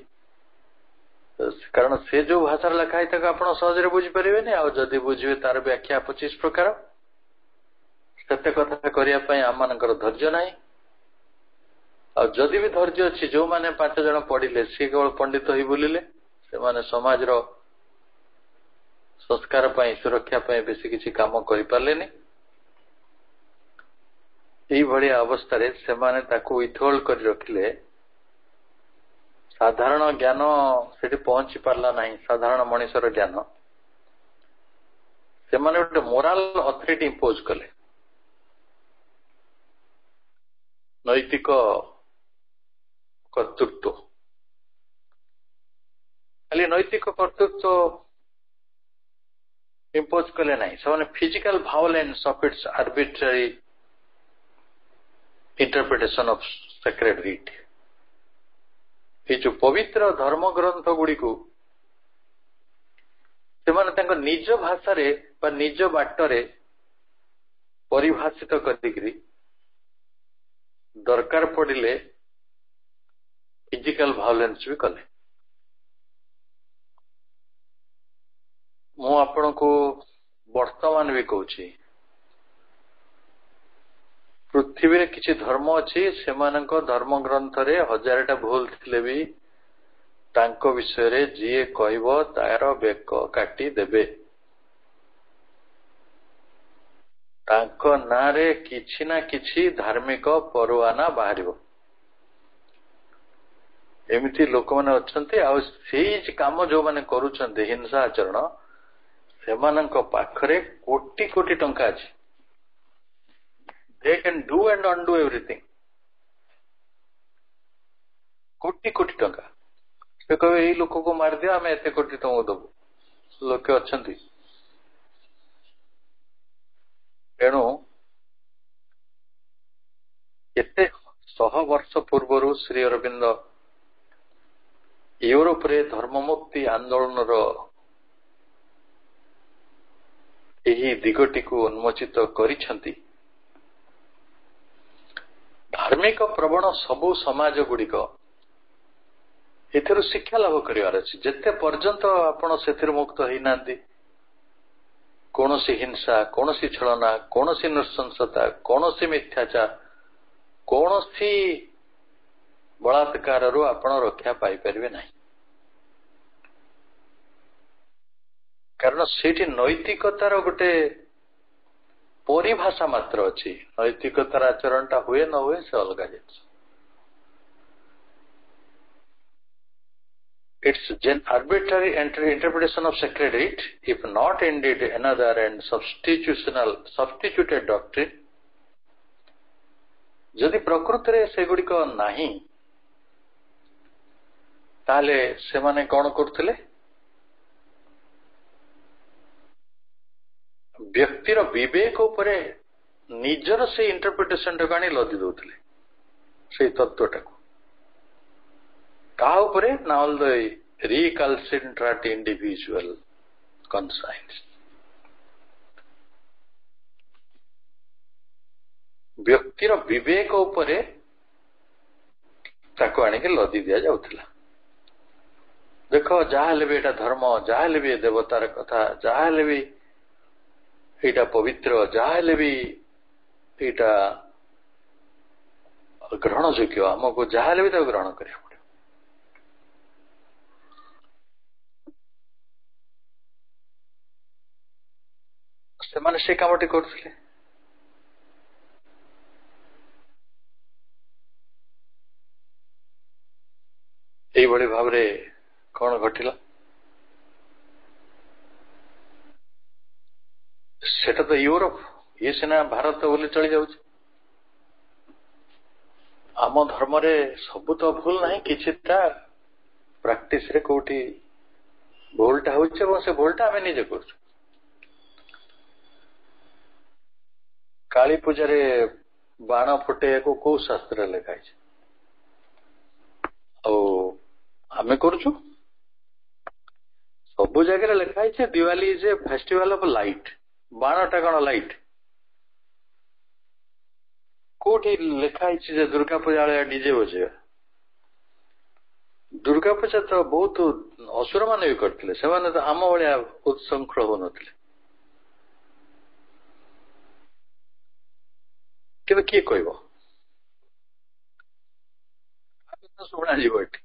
କାରଣ ସେ ଯୋଉ ଭାଷାରେ ଲେଖା ହେଇଥାକ ଆପଣ ସହଜରେ ବୁଝିପାରିବେନି। ଆଉ ଯଦି ବୁଝିବେ ତାର ବ୍ୟାଖ୍ୟା 25 ପ୍ରକାର। ସେତେ କଥା କରିବା ପାଇଁ ଆମମାନଙ୍କର ଧୈର୍ଯ୍ୟ ନାହିଁ। ଆଉ ଯଦି ବି ଧୈର୍ଯ୍ୟ ଅଛି, ଯୋଉମାନେ 5 ଜଣ ପଢିଲେ ସିଏ କେବଳ ପଣ୍ଡିତ ହେଇ ବୁଲିଲେ, ସେମାନେ ସମାଜର ସଂସ୍କାର ପାଇଁ, ସୁରକ୍ଷା ପାଇଁ ବେଶୀ କିଛି କାମ କରିପାରିଲେନି। ଏଇଭଳିଆ ଅବସ୍ଥାରେ ସେମାନେ ତାକୁ ୱିଥହୋଲ୍ଡ କରି ରଖିଲେ। ସାଧାରଣ ଜ୍ଞାନ ସେଠି ପହଞ୍ଚି ପାରିଲା ନାହିଁ, ସାଧାରଣ ମଣିଷର ଜ୍ଞାନ। ସେମାନେ ଗୋଟେ ମୋରାଲ ଅଥରିଟି ଇମ୍ପୋଜ କଲେ, ନୈତିକ କର୍ତ୍ତୃତ୍ୱ। ଖାଲି ନୈତିକ କର୍ତ୍ତୃତ୍ୱ ଇମ୍ପୋଜ କଲେ ନାହିଁ, ସେମାନେ physical violence of its arbitrary interpretation of sacred writ. ଏଇ ଯୋଉ ପବିତ୍ର ଧର୍ମ ଗ୍ରନ୍ଥ ଗୁଡିକୁ ସେମାନେ ତାଙ୍କ ନିଜ ଭାଷାରେ ବା ନିଜ ବାଟରେ ପରିଭାଷିତ କରିକିରି ଦରକାର ପଡିଲେ ଫିଜିକାଲ ଭାଓଲେନ୍ସ ବି କଲେ। ମୁଁ ଆପଣଙ୍କୁ ବର୍ତ୍ତମାନ ବି କହୁଛି, ପୃଥିବୀରେ କିଛି ଧର୍ମ ଅଛି, ସେମାନଙ୍କ ଧର୍ମ ଗ୍ରନ୍ଥରେ 1000ଟା ଭୁଲ ଥିଲେ ବି ତାଙ୍କ ବିଷୟରେ ଯିଏ କହିବ ତାର ବେକ କାଟି ଦେବେ। ତାଙ୍କ ନାଁରେ କିଛି ନା କିଛି ଧାର୍ମିକ ପରୱାନା ବାହାରିବ। ଏମିତି ଲୋକମାନେ ଅଛନ୍ତି। ଆଉ ସେଇ କାମ ଯୋଉମାନେ କରୁଛନ୍ତି, ହିଂସା ଆଚରଣ, ସେମାନଙ୍କ ପାଖରେ କୋଟି କୋଟି ଟଙ୍କା ଅଛି। they can do and undo everything। Crore crore ଟଙ୍କା। ସେ କହିବେ ଏଇ ଲୋକକୁ ମାରିଦିଅ, ଆମେ ଏତେ କୋଟି ଟଙ୍କା ଦବୁ। ଲୋକେ ଅଛନ୍ତି। ତେଣୁ କେତେ 100 ବର୍ଷ ପୂର୍ବରୁ ଶ୍ରୀ ଅରବିନ୍ଦ ୟୁରୋପରେ ଧର୍ମମୁକ୍ତି ଆନ୍ଦୋଳନର ଏହି ଦିଗଟିକୁ ଉନ୍ମୋଚିତ କରିଛନ୍ତି। ଧାର୍ମିକ ପ୍ରବଣ ସବୁ ସମାଜ ଗୁଡିକ ଏଥିରୁ ଶିକ୍ଷା ଲାଭ କରିବାର ଅଛି। ଯେତେ ପର୍ଯ୍ୟନ୍ତ ଆପଣ ସେଥିରୁ ମୁକ୍ତ ହେଇନାହାନ୍ତି, କୌଣସି ହିଂସା, କୌଣସି ଛଳନା, କୌଣସି ନୃଶଂସତା, କୌଣସି ମିଥ୍ୟାଚାର, କୌଣସି ବଳାତ୍କାରରୁ ଆପଣ ରକ୍ଷା ପାଇପାରିବେ ନାହିଁ। କାରଣ ସେଇଠି ନୈତିକତାର ଗୋଟେ ପରିଭାଷା ମାତ୍ର ଅଛି। ନୈତିକତାର ଆଚରଣଟା ହୁଏ ନ ହୁଏ ସେ ଅଲଗା ଜିନିଷ। It's an arbitrary interpretation of sacred writ, if not indeed another and substituted doctrine। ଯଦି ପ୍ରକୃତରେ ସେଗୁଡିକ ନାହିଁ, ତାହେଲେ ସେମାନେ କଣ କରୁଥିଲେ? ବ୍ୟକ୍ତିର ବିବେକ ଉପରେ ନିଜର ସେଇ ଇଣ୍ଟରପ୍ରିଟେସନ ଟାକୁ ଆଣି ଲଦି ଦଉଥିଲେ ସେଇ ତତ୍ଵଟାକୁ। କାହା ଉପରେ? ନା all the recalcitrant individual conscience। ବ୍ୟକ୍ତିର ବିବେକ ଉପରେ ତାକୁ ଆଣିକି ଲଦି ଦିଆଯାଉଥିଲା। ଦେଖ, ଯାହାହେଲେ ବି ଏଇଟା ଧର୍ମ, ଯାହାହେଲେ ବି ଦେବତାର କଥା, ଯାହାହେଲେ ବି ଏଇଟା ପବିତ୍ର, ଯାହାହେଲେ ବି ଏଇଟା ଗ୍ରହଣ ଯୋଗ୍ୟ, ଆମକୁ ଯାହାହେଲେ ବି ତାକୁ ଗ୍ରହଣ କରିବାକୁ ପଡିବ। ସେମାନେ ସେ କାମଟି କରୁଥିଲେ। ଏଇଭଳି ଭାବରେ କଣ ଘଟିଲା? ସେଟା ତ ୟୁରୋପ, ଇଏ ସିନା ଭାରତ ବୋଲି ଚଳି ଯାଉଛି। ଆମ ଧର୍ମରେ ସବୁ ତ ଭୁଲ ନାହିଁ, କିଛିଟା ପ୍ରାକ୍ଟିସରେ କୋଉଠି ଭୁଲଟା ହଉଛି ଏବଂ ସେ ଭୁଲଟା ଆମେ ନିଜେ କରୁଛୁ। କାଳୀ ପୂଜାରେ ବାଣ ଫୁଟେଇବାକୁ କୋଉ ଶାସ୍ତ୍ରରେ ଲେଖା ହେଇଛି? ଆଉ ଆମେ କରୁଛୁ। ସବୁ ଜାଗାରେ ଲେଖା ହେଇଛି Diwali is a festival of light. ବାଣଟା କଣ ଲାଇଟ? କୋଉଠି ଲେଖା ହେଇଛି ଯେ ଦୁର୍ଗା ପୂଜା ବେଳେ ଡିଜେ ବଜେଇବା? ଦୁର୍ଗା ପୂଜା ତ ବହୁତ ଅସୁର ମାନେ ବି କରିଥିଲେ, ସେମାନେ ତ ଆମ ଭଳିଆ ଉତ୍ସୃଙ୍ଖଳ ହଉନଥିଲେ। କିନ୍ତୁ କିଏ କହିବ? ଶୁଣାଯିବ ଏଠି।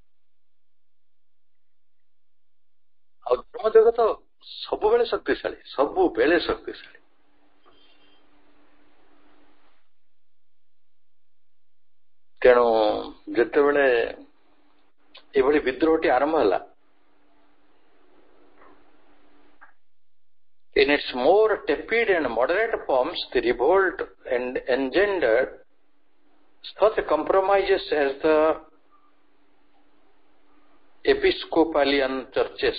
ଆଉ ଧର୍ମ ଜଗତ ସବୁବେଳେ ଶକ୍ତିଶାଳୀ, ସବୁବେଳେ ଶକ୍ତିଶାଳୀ। ତେଣୁ ଯେତେବେଳେ ଏଭଳି ବିଦ୍ରୋହଟି ଆରମ୍ଭ ହେଲା, in its more tepid and moderate forms, the revolt engendered such compromises as the Episcopalian churches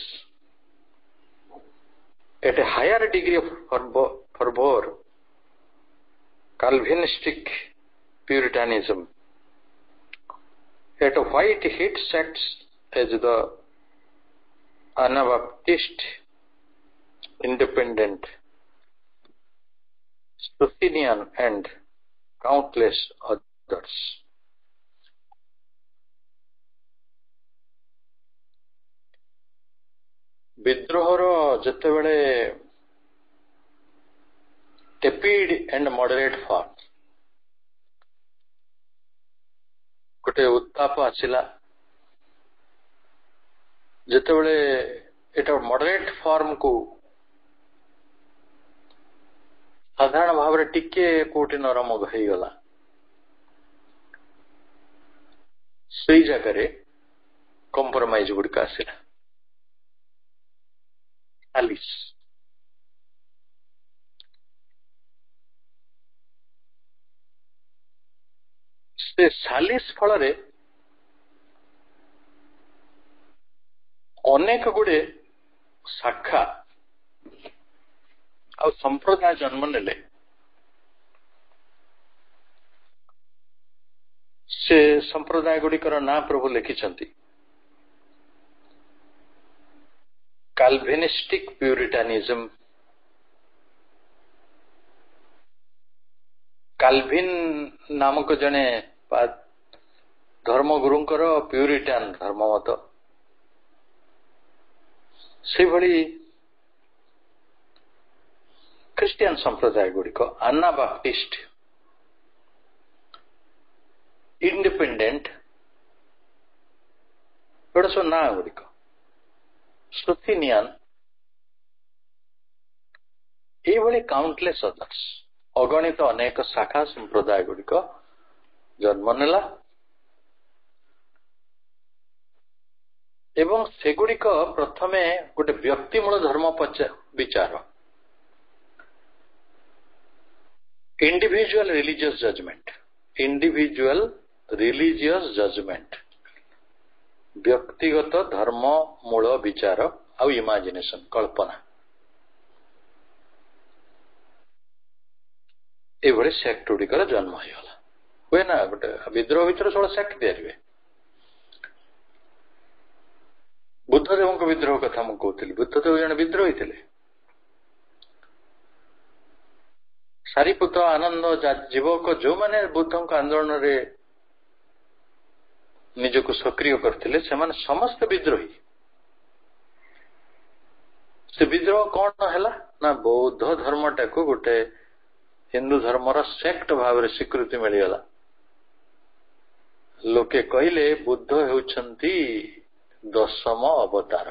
at a higher degree of fervor, Calvinistic Puritanism, at a white heat sects as the Anabaptist, Independent, Socinian and countless others. ବିଦ୍ରୋହର ଯେତେବେଳେ ଟେପିଡ୍ and moderate form, ଗୋଟେ ଉତ୍ତାପ ଆସିଲା, ଯେତେବେଳେ ଏଟା moderate ଫର୍ମକୁ ସାଧାରଣ ଭାବରେ ଟିକେ କୋଉଠି ନରମ ହେଇଗଲା, ସେଇ ଜାଗାରେ କମ୍ପ୍ରମାଇଜ ଗୁଡିକ ଆସିଲା। ସାଲିସ୍, ସେ ସାଲିସ୍ ଫଳରେ ଅନେକ ଗୁଡେ ଶାଖା ଆଉ ସମ୍ପ୍ରଦାୟ ଜନ୍ମ ନେଲେ। ସେ ସମ୍ପ୍ରଦାୟ ଗୁଡିକର ନାଁ ପ୍ରଭୁ ଲେଖିଛନ୍ତି। କାଲଭିନିଷ୍ଟିକ ପ୍ୟୁରିଟାନିଜମ, କାଲଭିନ ନାମକ ଜଣେ ଧର୍ମଗୁରୁଙ୍କର ପ୍ୟୁରିଟାନ ଧର୍ମମତ, ସେଇଭଳି ଖ୍ରୀଷ୍ଟିଆନ ସମ୍ପ୍ରଦାୟ ଗୁଡିକ, ଆନାବାପ୍ଟିଷ୍ଟ, ଇଣ୍ଡିପେଣ୍ଡେଣ୍ଟ, ଏଗୁଡା ସବୁ ନାଁ ଗୁଡିକ, ସୋସିନିଆନ, ଏଇଭଳି କାଉଣ୍ଟଲେସ୍ ଅଦର୍ସ, ଅଗଣିତ ଅନେକ ଶାଖା ସମ୍ପ୍ରଦାୟ ଗୁଡିକ ଜନ୍ମ ନେଲା ଏବଂ ସେଗୁଡିକ ପ୍ରଥମେ ଗୋଟେ ବ୍ୟକ୍ତିମୂଳ ଧର୍ମ ବିଚାର, ଇଣ୍ଡିଭିଜୁଆଲ ରିଲିଜିୟସ୍ ଜଜମେଣ୍ଟ, ବ୍ୟକ୍ତିଗତ ଧର୍ମ ମୂଳ ବିଚାର ଆଉ ଇମାଜିନେସନ, କଳ୍ପନା, ଏଇଭଳି ସେକ୍ଟ ଗୁଡିକର ଜନ୍ମ ହେଇଗଲା। ହୁଏ ନା ଗୋଟେ ବିଦ୍ରୋହ ଭିତରେ ସବୁ ସେକ୍ଟ ତିଆରି ହୁଏ। ବୁଦ୍ଧଦେବଙ୍କ ବିଦ୍ରୋହ କଥା ମୁଁ କହୁଥିଲି। ବୁଦ୍ଧଦେବ ଜଣେ ବିଦ୍ରୋହୀ ଥିଲେ। ସାରିପୁତ, ଆନନ୍ଦ, ଯୁବକ ଯୋଉମାନେ ବୁଦ୍ଧଙ୍କ ଆନ୍ଦୋଳନରେ ନିଜକୁ ସକ୍ରିୟ କରିଥିଲେ ସେମାନେ ସମସ୍ତେ ବିଦ୍ରୋହୀ। ସେ ବିଦ୍ରୋହ କଣ ହେଲା ନା ବୌଦ୍ଧ ଧର୍ମଟାକୁ ଗୋଟେ ହିନ୍ଦୁ ଧର୍ମର ସେକ୍ଟ ଭାବରେ ସ୍ୱୀକୃତି ମିଳିଗଲା। ଲୋକେ କହିଲେ ବୁଦ୍ଧ ହେଉଛନ୍ତି 10ମ ଅବତାର।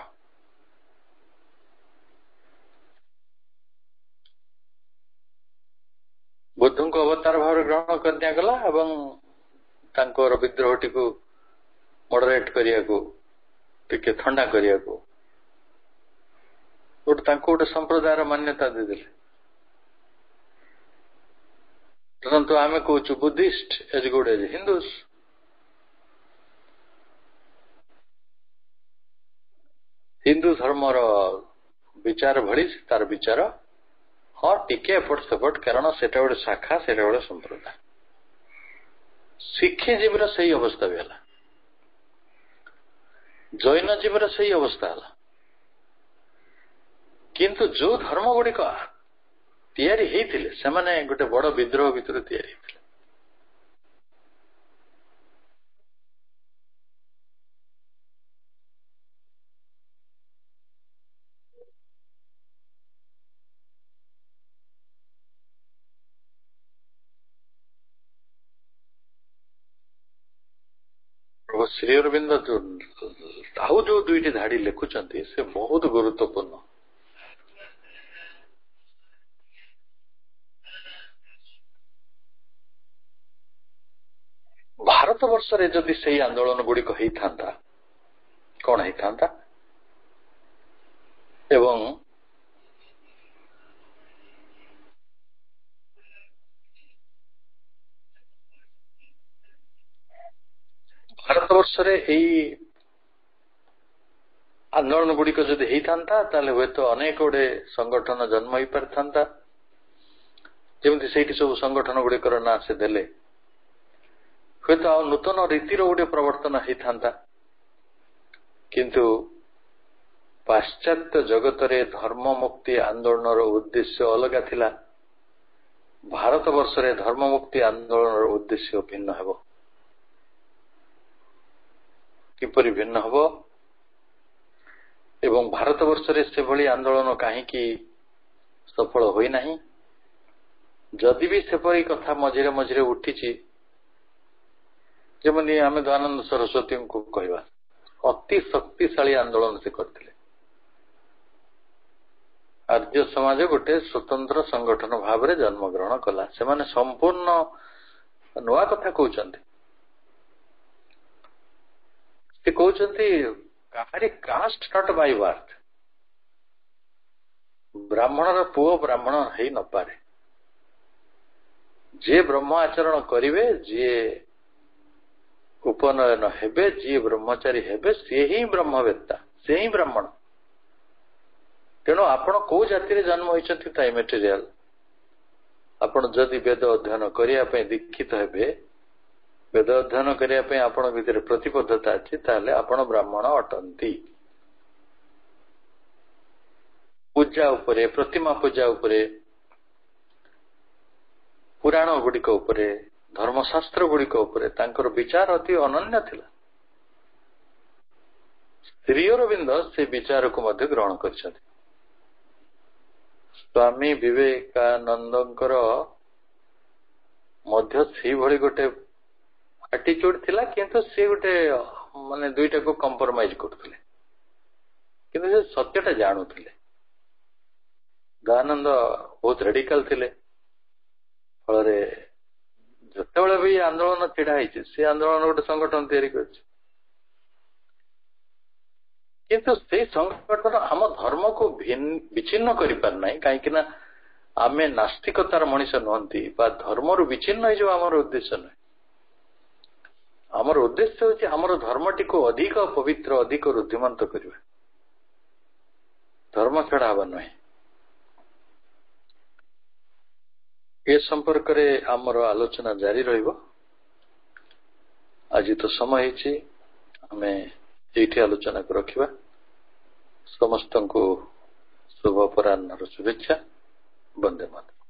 ବୁଦ୍ଧଙ୍କୁ ଅବତାର ଭାବରେ ଗ୍ରହଣ କରି ଦିଆଗଲା ଏବଂ ତାଙ୍କର ବିଦ୍ରୋହଟିକୁ ମଡରେଟ୍ କରିବାକୁ, ଟିକେ ଥଣ୍ଡା କରିବାକୁ ତାଙ୍କୁ ଗୋଟେ ସମ୍ପ୍ରଦାୟର ମାନ୍ୟତା ଦେଇଦେଲେ। ଧରନ୍ତୁ ଆମେ କହୁଛୁ Buddhist as good as Hindus. Hindu ଧର୍ମର ବିଚାର ଭଳି ତାର ବିଚାର ହଁ ଟିକେ ଏପଟ ସେପଟ, କାରଣ ସେଟା ଗୋଟେ ଶାଖା, ସେଟା ଗୋଟେ ସମ୍ପ୍ରଦାୟ। ଶିଖିଜୀବୀର ସେଇ ଅବସ୍ଥା ବି ହେଲା, ଜୈନ ଜୀବର ସେଇ ଅବସ୍ଥା ହେଲା। କିନ୍ତୁ ଯୋଉ ଧର୍ମ ଗୁଡିକ ତିଆରି ହେଇଥିଲେ ସେମାନେ ଗୋଟେ ବଡ ବିଦ୍ରୋହ ଭିତରେ ତିଆରି ହେଇଥିଲେ। ପ୍ରଭୁ ଶ୍ରୀ ଅରବିନ୍ଦ ଆଉ ଯୋଉ ଦୁଇଟି ଧାଡି ଲେଖୁଛନ୍ତି ସେ ବହୁତ ଗୁରୁତ୍ୱପୂର୍ଣ୍ଣ। ଭାରତ ବର୍ଷରେ ଯଦି ସେଇ ଆନ୍ଦୋଳନ ଗୁଡିକ ହେଇଥାନ୍ତା କଣ ହେଇଥାନ୍ତା? ଏବଂ ଭାରତ ବର୍ଷରେ ଏଇ ଆନ୍ଦୋଳନ ଗୁଡିକ ଯଦି ହେଇଥାନ୍ତା ତାହେଲେ ହୁଏତ ଅନେକ ଗୁଡେ ସଂଗଠନ ଜନ୍ମ ହେଇପାରିଥାନ୍ତା। ଯେମିତି ସେଇଠି ସବୁ ସଂଗଠନ ଗୁଡିକର ନାଁ ସେ ଦେଲେ, ହୁଏତ ଆଉ ନୂତନ ରୀତିର ଗୋଟେ ପ୍ରବର୍ତ୍ତନ ହେଇଥାନ୍ତା। କିନ୍ତୁ ପାଶ୍ଚାତ୍ୟ ଜଗତରେ ଧର୍ମ ମୁକ୍ତି ଆନ୍ଦୋଳନର ଉଦ୍ଦେଶ୍ୟ ଅଲଗା ଥିଲା। ଭାରତ ବର୍ଷରେ ଧର୍ମ ମୁକ୍ତି ଆନ୍ଦୋଳନର ଉଦ୍ଦେଶ୍ୟ ଭିନ୍ନ ହେବ। କିପରି ଭିନ୍ନ ହେବ ଏବଂ ଭାରତ ବର୍ଷରେ ସେଭଳି ଆନ୍ଦୋଳନ କାହିଁକି ସଫଳ ହୋଇନାହିଁ? ଯଦି ବି ସେପରି କଥା ମଝିରେ ମଝିରେ ଉଠିଛି, ଯେମିତି ଆମେ ଦୟାନନ୍ଦ ସରସ୍ୱତୀଙ୍କୁ କହିବା, ଅତି ଶକ୍ତିଶାଳୀ ଆନ୍ଦୋଳନ ସେ କରିଥିଲେ। ଆର୍ଯ୍ୟ ସମାଜ ଗୋଟେ ସ୍ୱତନ୍ତ୍ର ସଂଗଠନ ଭାବରେ ଜନ୍ମଗ୍ରହଣ କଲା। ସେମାନେ ସମ୍ପୂର୍ଣ୍ଣ ନୂଆ କଥା କହୁଛନ୍ତି। ସେ କହୁଛନ୍ତି କାହାରି କାଷ୍ଟ ନଟ୍ ବାଇ ବାର୍ଥ। ବ୍ରାହ୍ମଣର ପୁଅ ବ୍ରାହ୍ମଣ ହେଇ ନପାରେ। ଯିଏ ବ୍ରହ୍ମ ଆଚରଣ କରିବେ, ଯିଏ ଉପନୟନ ହେବେ, ଯିଏ ବ୍ରହ୍ମଚାରୀ ହେବେ, ସିଏ ହିଁ ବ୍ରହ୍ମବେତ୍ତା, ସେ ହିଁ ବ୍ରାହ୍ମଣ। ତେଣୁ ଆପଣ କୋଉ ଜାତିରେ ଜନ୍ମ ହୋଇଛନ୍ତି ତା ଇମେଟେରିଆଲ। ଆପଣ ଯଦି ବେଦ ଅଧ୍ୟୟନ କରିବା ପାଇଁ ଦୀକ୍ଷିତ ହେବେ, ବେଦ ଅଧ୍ୟୟନ କରିବା ପାଇଁ ଆପଣଙ୍କ ଭିତରେ ପ୍ରତିବଦ୍ଧତା ଅଛି, ତାହେଲେ ଆପଣ ବ୍ରାହ୍ମଣ ଅଟନ୍ତି। ପୂଜା ଉପରେ, ପ୍ରତିମା ପୂଜା ଉପରେ, ପୁରାଣ ଗୁଡିକ ଉପରେ, ଧର୍ମଶାସ୍ତ୍ର ଗୁଡିକ ଉପରେ ତାଙ୍କର ବିଚାର ଅତି ଅନନ୍ୟ ଥିଲା। ଶ୍ରୀ ଅରବିନ୍ଦ ସେ ବିଚାରକୁ ମଧ୍ୟ ଗ୍ରହଣ କରିଛନ୍ତି। ସ୍ୱାମୀ ବିବେକାନନ୍ଦଙ୍କର ମଧ୍ୟ ସେଇଭଳି ଗୋଟେ ଆଟିଚ୍ୟୁଡ ଥିଲା, କିନ୍ତୁ ସେ ଗୋଟେ ମାନେ ଦୁଇଟାକୁ କମ୍ପ୍ରମାଇଜ କରୁଥିଲେ, କିନ୍ତୁ ସେ ସତ୍ୟଟା ଜାଣୁଥିଲେ। ଦୟାନନ୍ଦ ବହୁତ ରେଡିକାଲ ଥିଲେ। ଫଳରେ ଯେତେବେଳେ ବି ଆନ୍ଦୋଳନ ଛିଡା ହେଇଛି, ସେ ଆନ୍ଦୋଳନ ଗୋଟେ ସଂଗଠନ ତିଆରି କରିଛି। କିନ୍ତୁ ସେଇ ସଂଗଠନ ଆମ ଧର୍ମକୁ ବିଚ୍ଛିନ୍ନ କରିପାରିନାହିଁ, କାହିଁକି ନା ଆମେ ନାସ୍ତିକତାର ମଣିଷ ନୁହନ୍ତି ବା ଧର୍ମରୁ ବିଚ୍ଛିନ୍ନ ହେଇଯିବ ଆମର ଉଦ୍ଦେଶ୍ୟ ନୁହେଁ। ଆମର ଉଦ୍ଦେଶ୍ୟ ହେଉଛି ଆମର ଧର୍ମଟିକୁ ଅଧିକ ପବିତ୍ର, ଅଧିକ ରୁଦ୍ଧିମନ୍ତ କରିବା। ଧର୍ମ ଛଡା ହବା ନୁହେଁ। ଏ ସମ୍ପର୍କରେ ଆମର ଆଲୋଚନା ଜାରି ରହିବ। ଆଜି ତ ସମୟ ହେଇଛି, ଆମେ ଏଇଠି ଆଲୋଚନାକୁ ରଖିବା। ସମସ୍ତଙ୍କୁ ଶୁଭ ଅପରାହ୍ନର ଶୁଭେଚ୍ଛା। ବନ୍ଦେ ମାତରମ୍।